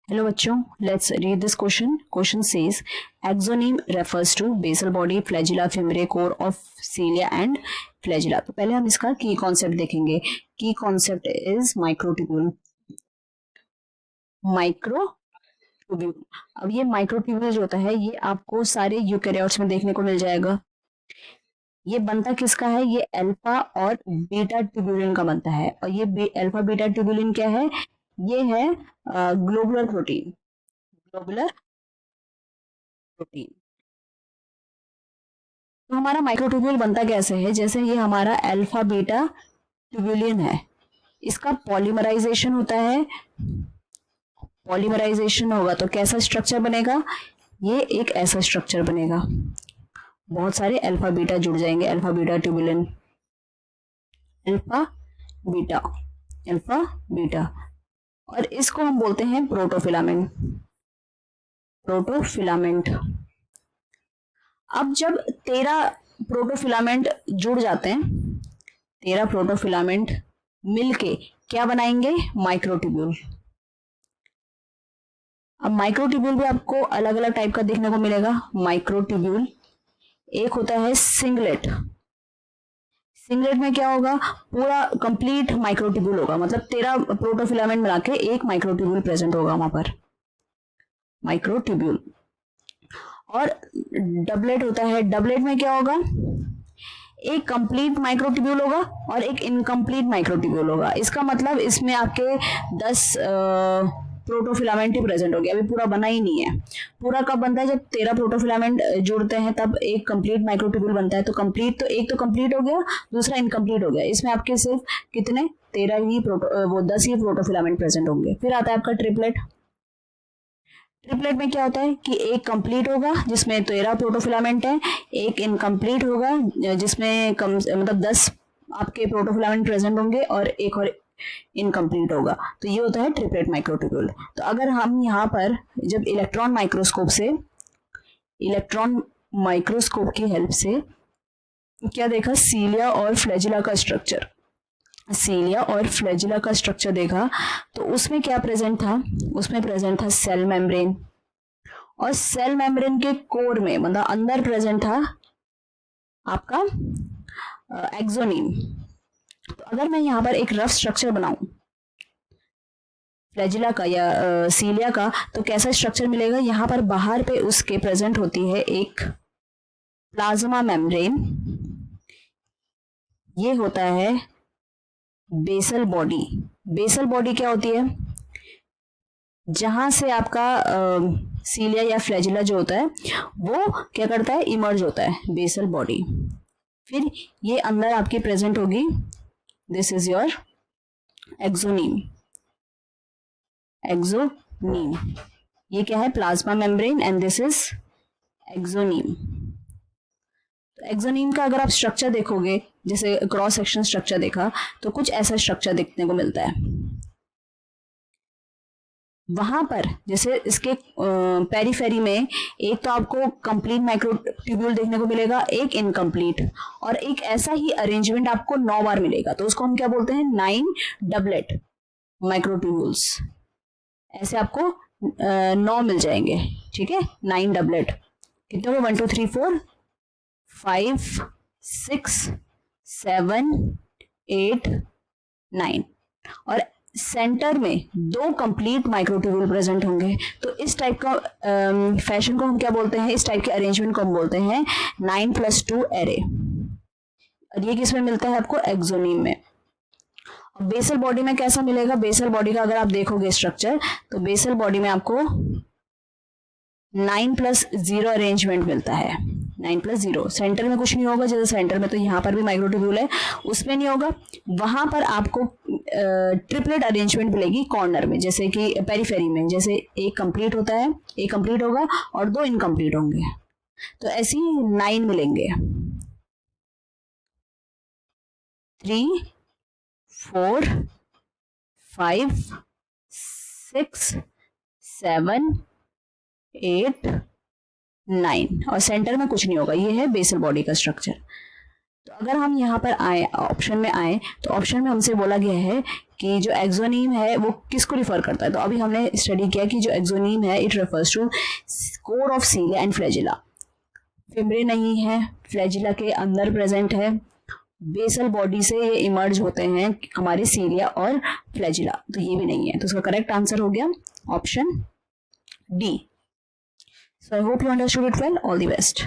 Hello बच्चों, let's read this question. Question says axoneme refers to basal body, flagella, femore, core of cilia and flagella. तो पहले हम इसका की concept देखेंगे. की कॉन्सेप्ट इज माइक्रोट्यूब्यूल. माइक्रोट्यूब्यूल. अब ये माइक्रोट्यूब्यूल जो होता है ये आपको सारे यूकैरियोट्स में देखने को मिल जाएगा. ये बनता किसका है? ये अल्फा और बीटा ट्यूब्यूलिन का बनता है. और ये अल्फा बीटा ट्यूब्यूलिन क्या है? ये है ग्लोबुलर प्रोटीन. Globular protein. तो हमारा माइक्रोट्यूब्यूल बनता कैसे है? जैसे ये हमारा अल्फा बीटा ट्यूब्यूलिन है, इसका पॉलीमराइजेशन होता है. पॉलीमराइजेशन होगा तो कैसा स्ट्रक्चर बनेगा? ये एक ऐसा स्ट्रक्चर बनेगा. बहुत सारे अल्फा बीटा जुड़ जाएंगे. Alpha beta tubulin, alpha beta, alpha beta. और इसको हम बोलते हैं प्रोटोफिलामेंट. प्रोटोफिलामेंट. अब जब 13 प्रोटोफिलामेंट जुड़ जाते हैं, 13 प्रोटोफिलामेंट मिलके क्या बनाएंगे? माइक्रोट्यूब्यूल. अब माइक्रोट्यूब्यूल भी आपको अलग अलग टाइप का देखने को मिलेगा. माइक्रोट्यूब्यूल एक होता है सिंगलेट. सिंगलेट में क्या होगा? पूरा कंप्लीट माइक्रोट्यूब्यूल होगा, मतलब 13 प्रोटोफिलामेंट मिला के एक माइक्रोट्यूब्यूल प्रेजेंट होगा वहां पर. माइक्रोट्यूब्यूल. और डबलेट होता है. डबलेट में क्या होगा? एक कंप्लीट माइक्रोट्यूब्यूल होगा और एक इनकम्प्लीट माइक्रोट्यूब्यूल होगा. इसका मतलब इसमें आपके 10 प्रोटोफिलामेंट ही प्रेजेंट हो गया. अभी पूरा बना ही नहीं है. पूरा कब बनता है? जब 13 प्रोटोफिलामेंट जुड़ते हैं तब एक कंप्लीट माइक्रोट्यूब्यूल बनता है. तो कंप्लीट तो एक तो कंप्लीट हो गया, दूसरा इनकम्प्लीट हो गया. इसमें आपके सिर्फ कितने? 13 ही 10 ही प्रोटोफिलामेंट प्रेजेंट होंगे. फिर आता है आपका ट्रिपलेट. ट्रिपलेट में क्या होता है कि एक कंप्लीट होगा जिसमें 13 प्रोटोफिलामेंट है, एक इनकम्प्लीट होगा जिसमें मतलब 10 आपके प्रोटोफिलामेंट प्रेजेंट होंगे और एक और इनकम्प्लीट होगा. तो ये होता है ट्रिपलेट माइक्रोट्यूब्यूल. तो अगर हम यहाँ पर जब इलेक्ट्रॉन माइक्रोस्कोप की हेल्प से क्या देखा? सीलिया और फ्लैजिला का स्ट्रक्चर. सीलिया और फ्लैजिला का स्ट्रक्चर देखा तो उसमें क्या प्रेजेंट था? उसमें प्रेजेंट था सेल मेम्ब्रेन. और सेल मेम्ब्रेन के कोर में मतलब अंदर प्रेजेंट था आपका एक्सोनीम. तो अगर मैं यहाँ पर एक रफ स्ट्रक्चर बनाऊं फ्लैजिला का या सीलिया का, तो कैसा स्ट्रक्चर मिलेगा? यहाँ पर बाहर पे उसके प्रेजेंट होती है एक प्लाज्मा मेम्ब्रेन. ये होता है बेसल बॉडी. बेसल बॉडी क्या होती है? जहां से आपका सीलिया या फ्लैजिला जो होता है वो क्या करता है? इमर्ज होता है. Basal body. फिर ये अंदर आपकी प्रेजेंट होगी. This is your axoneme. Axoneme. ये क्या है? Plasma membrane and this is axoneme. Axoneme का अगर आप स्ट्रक्चर देखोगे, जैसे क्रॉस सेक्शन स्ट्रक्चर देखा तो कुछ ऐसा स्ट्रक्चर देखने को मिलता है. वहां पर जैसे इसके पेरीफेरी में एक तो आपको कंप्लीट माइक्रोट्यूब्यूल देखने को मिलेगा, एक इनकम्प्लीट, और एक ऐसा ही अरेंजमेंट आपको 9 बार मिलेगा. तो उसको हम क्या बोलते हैं? 9 डबलेट माइक्रोट्यूब्यूल्स. ऐसे आपको 9 मिल जाएंगे. ठीक है, 9 डबलेट. कितने हो? 1 2 3 4 5 6 7 8 9. और सेंटर में 2 कंप्लीट माइक्रोट्यूब्यूल प्रेजेंट होंगे. तो इस टाइप का फैशन को हम क्या बोलते हैं? इस टाइप के अरेंजमेंट को हम बोलते हैं 9+2 एरे. और ये किस में मिलता है आपको? एक्सोनीम में. बेसल बॉडी में कैसा मिलेगा? बेसल बॉडी का अगर आप देखोगे स्ट्रक्चर तो बेसल बॉडी में आपको 9+0 अरेंजमेंट मिलता है. 9+0. सेंटर में कुछ नहीं होगा. जैसे सेंटर में तो यहाँ पर भी माइक्रोट्यूब्यूल है, उसमें नहीं होगा. वहां पर आपको ट्रिपलेट अरेंजमेंट मिलेगी कॉर्नर में, जैसे कि पेरीफेरी में. जैसे एक कंप्लीट होता है, एक कंप्लीट होगा और 2 इनकम्प्लीट होंगे. तो ऐसे ही 9 मिलेंगे. 3 4 5 6 7 8 9. और सेंटर में कुछ नहीं होगा. ये है बेसल बॉडी का स्ट्रक्चर. तो अगर हम यहाँ पर आए, ऑप्शन में आए, तो ऑप्शन में हमसे बोला गया है कि जो एक्सोनीम है वो किसको रिफर करता है। तो अभी हमने स्टडी किया कि जो एक्सोनीम है it refers to core of cilia and flagella. Fimbriae नहीं है, फ्लैजिला के अंदर प्रेजेंट है, बेसल बॉडी से ये इमर्ज होते हैं हमारे सीलिया और फ्लैजिला, तो ये भी नहीं है। तो इसका करेक्ट आंसर हो गया option D. So I hope you understood it well. All the best.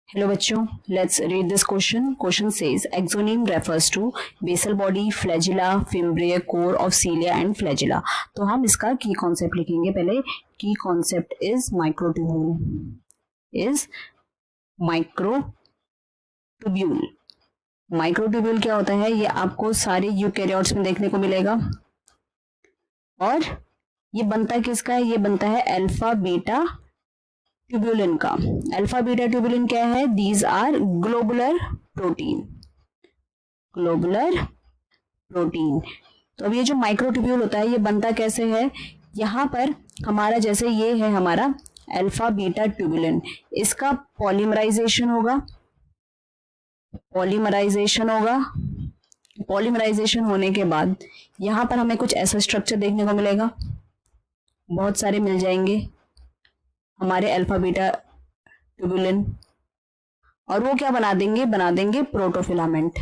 Hello बच्चों, let's read this question. Question says axoneme refers to basal body, flagella, fimbriae, core of cilia and flagella. तो हम इसका की concept लिखेंगे पहले। की concept is microtubule. Microtubule क्या होता है, ये आपको सारे यूकैरियोट्स में देखने को मिलेगा और ये बनता किसका है, ये बनता है अल्फा बीटा ट्यूबुलिन का। अल्फा बीटा ट्यूबुलिन क्या है, दीज आर ग्लोबुलर प्रोटीन। तो अब ये जो माइक्रोट्यूब्यूल होता है ये बनता कैसे है, यहाँ पर हमारा जैसे ये है हमारा अल्फा बीटा ट्यूबुलिन, इसका पॉलीमराइजेशन होने के बाद यहाँ पर हमें कुछ ऐसा स्ट्रक्चर देखने को मिलेगा, बहुत सारे मिल जाएंगे हमारे अल्फा बीटा ट्यूबुलिन, और वो क्या बना देंगे प्रोटोफिलामेंट।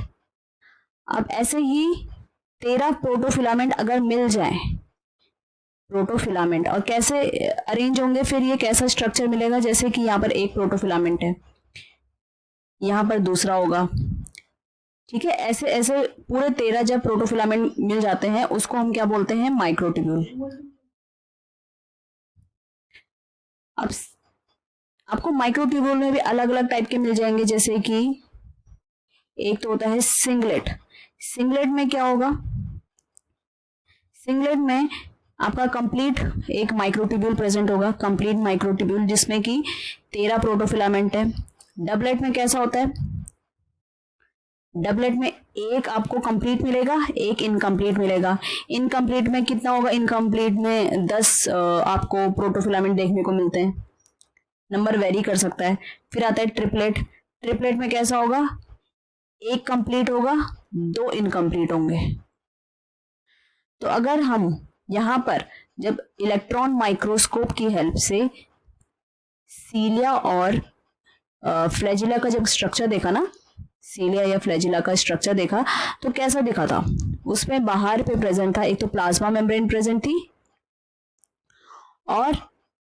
अब ऐसे ही 13 प्रोटोफिलामेंट अगर मिल जाए, प्रोटोफिलामेंट, और कैसे अरेंज होंगे, फिर ये कैसा स्ट्रक्चर मिलेगा, जैसे कि यहाँ पर एक प्रोटोफिलामेंट है, यहाँ पर दूसरा होगा, ठीक है। ऐसे ऐसे पूरे 13 जब प्रोटोफिलामेंट मिल जाते हैं उसको हम क्या बोलते हैं, माइक्रोट्यूब्यूल। अब आपको माइक्रोट्यूब्यूल में भी अलग अलग टाइप के मिल जाएंगे, जैसे कि एक तो होता है सिंगलेट। सिंगलेट में क्या होगा, सिंगलेट में आपका कंप्लीट एक माइक्रोट्यूब्यूल प्रेजेंट होगा, कंप्लीट माइक्रोट्यूब्यूल जिसमें कि 13 प्रोटोफिलामेंट है। डबलेट में कैसा होता है, डबलेट में एक आपको कंप्लीट मिलेगा, एक इनकम्प्लीट मिलेगा। इनकम्प्लीट में कितना होगा, इनकम्प्लीट में 10 आपको प्रोटोफिलामेंट देखने को मिलते हैं, नंबर वेरी कर सकता है। फिर आता है ट्रिपलेट। ट्रिपलेट में कैसा होगा, एक कंप्लीट होगा, 2 इनकम्प्लीट होंगे। तो अगर हम यहाँ पर जब इलेक्ट्रॉन माइक्रोस्कोप की हेल्प से सीलिया और फ्लैजिला का जब स्ट्रक्चर देखा ना, सीलिया या फ्लैजिला का स्ट्रक्चर देखा, तो कैसा दिखा था, उसमें बाहर पे प्रेजेंट था, एक तो प्लाज्मा मेम्ब्रेन प्रेजेंट थी, और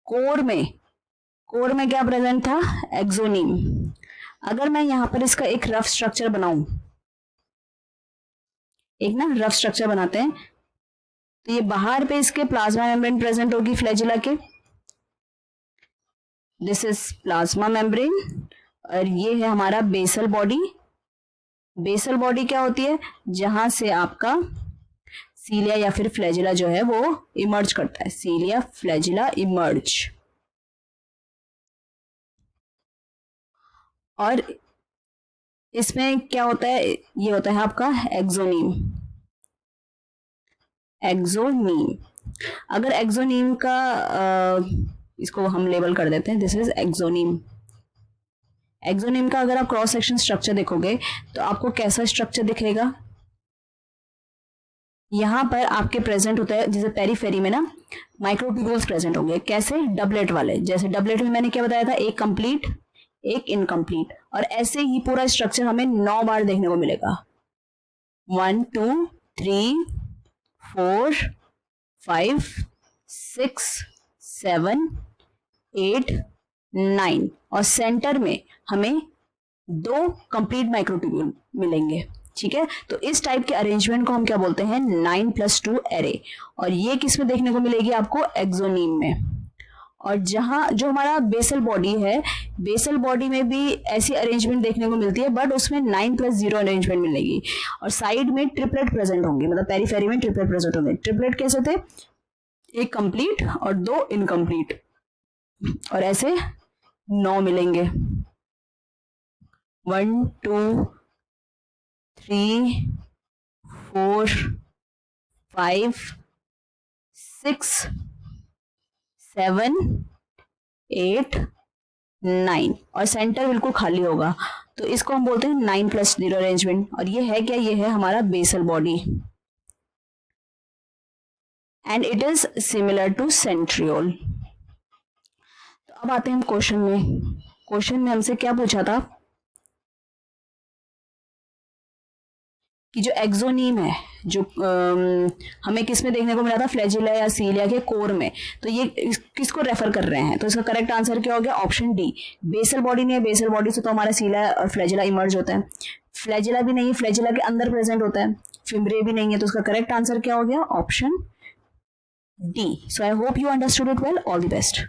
कोर में क्या प्रेजेंट था, एक्सोनीम। अगर मैं यहाँ पर इसका एक रफ स्ट्रक्चर बनाऊं, एक ना रफ स्ट्रक्चर बनाते हैं, तो ये बाहर पे इसके प्लाज्मा मेम्ब्रेन प्रेजेंट होगी फ्लैजिला के, दिस इज प्लाज्मा मेम्ब्रेन, और ये है हमारा बेसल बॉडी। बेसल बॉडी क्या होती है, जहां से आपका सीलिया या फिर फ्लैजिला जो है वो इमर्ज करता है, सीलिया फ्लैजिला इमर्ज। और इसमें क्या होता है, ये होता है आपका एक्सोनीम। अगर एक्सोनीम का इसको हम लेबल कर देते हैं, दिस इज एक्सोनीम। एक्सोनीम का अगर आप क्रॉस सेक्शन स्ट्रक्चर देखोगे तो आपको कैसा स्ट्रक्चर दिखेगा, यहाँ पर आपके प्रेजेंट होता है, जैसे पेरीफेरी में ना माइक्रोट्यूब्यूल्स प्रेजेंट होंगे, कैसे, डबलेट वाले। जैसे डबलेट में मैंने क्या बताया था, एक कंप्लीट एक इनकम्प्लीट, और ऐसे ही पूरा स्ट्रक्चर हमें 9 बार देखने को मिलेगा, 1 2 3 4 5 6 7 8 9, और सेंटर में हमें 2 कंप्लीट माइक्रोट्यूब्यूल मिलेंगे, ठीक है। तो इस टाइप के अरेंजमेंट को हम क्या बोलते हैं, 9+2 एरे, और ये किस में देखने को मिलेगी आपको, एक्सोनीम में। और जहां जो हमारा बेसल बॉडी है, बेसल बॉडी में भी ऐसी अरेंजमेंट देखने को मिलती है, बट उसमें 9+0 अरेंजमेंट मिलेगी, और साइड में ट्रिपलेट प्रेजेंट होंगे, मतलब पेरीफेरी में ट्रिपलेट प्रेजेंट होंगे। ट्रिपलेट कैसे थे, एक कंप्लीट और 2 इनकम्प्लीट, और ऐसे 9 मिलेंगे, 1 2 3 4 5 6 7 8 9 और सेंटर बिल्कुल खाली होगा, तो इसको हम बोलते हैं 9+0 अरेंजमेंट। और ये है क्या, ये है हमारा basal body and it is similar to centriole. तो अब आते हैं हम क्वेश्चन में। क्वेश्चन में हमसे क्या पूछा था कि जो एक्सोनीम है, जो हमें किस में देखने को मिला था, फ्लैजिला या सीलिया के कोर में, तो ये किसको रेफर कर रहे हैं, तो इसका करेक्ट आंसर क्या हो गया, ऑप्शन डी। बेसल बॉडी नहीं है, बेसल बॉडी से तो हमारा सीलिया और फ्लैजिला इमर्ज होता है। फ्लैजिला भी नहीं है, फ्लैजिला के अंदर प्रेजेंट होता है। फिम्ब्रे भी नहीं है, तो उसका करेक्ट आंसर क्या हो गया, option D. So I hope you understood it well. All the best.